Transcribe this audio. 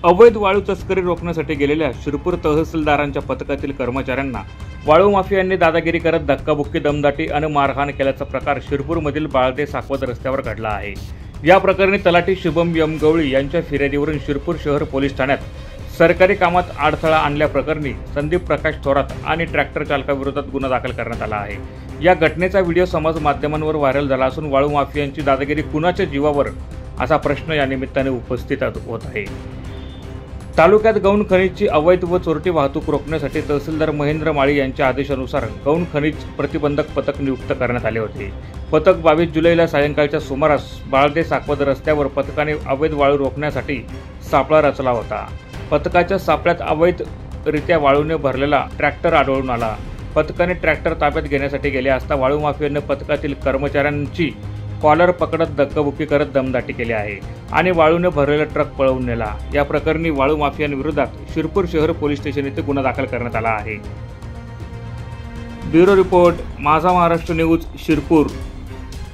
अवैध वाळू तस्करी रोखण्यासाठी गेलेल्या शिरपूर तहसीलदारांच्या पथकातील कर्मचाऱ्यांना वाळू माफियांनी दादागिरी करत धक्काबुक्की, दमदाटी आणि मारहाण केल्याचा प्रकार शिरपूरमधील बाळदे साकवत रस्त्यावर घडला आहे। या प्रकरणी तलाठी शुभम यम गवळी यांच्या फिर्यादीवरून शिरपूर शहर पोलीस ठाण्यात सरकारी कामात अडथळा आणल्याप्रकरणी संदीप प्रकाश थोरात आणि ट्रॅक्टर चालकाविरोधात गुन्हा दाखल करण्यात आला आहे। या घटनेचा व्हिडिओ समाज माध्यमांवर व्हायरल झाला असून वाळू माफियांची दादागिरी कुणाच्या जीवावर असा प्रश्न या निमित्ताने उपस्थित होत आहे। तालुक्यात गौण खनिजची अवैध व चोरटी वाहतूक रोखण्यासाठी तहसीलदार महेंद्र माळी यांच्या आदेशानुसार गौण खनिज प्रतिबंधक पथक नियुक्त करण्यात आले होते। पथक 22 जुलैला सायंकाळच्या सुमारास बाळदे साकवत रस्त्यावर पथकाने अवैध वाळू रोखण्यासाठी सापळा रचला होता। पथकाच्या सापळ्यात अवैधरित्या वाळूने भरलेला ट्रॅक्टर आढळून आला। पथकाने ट्रॅक्टर ताब्यात घेण्यासाठी गेले असता वाळू माफियांनी पथकातील कर्मचाऱ्यांची कॉलर पकडत धक्काबुक्की करत दमदाटी केली आहे आणि वाळूने भरलेला ट्रक पळवून नेला। या प्रकरणी वाळू माफियांविरोधात शिरपूर शहर पोलीस स्टेशन येथे गुन्हा दाखल करण्यात आला आहे। ब्युरो रिपोर्ट, माझा महाराष्ट्र न्यूज, शिरपूर।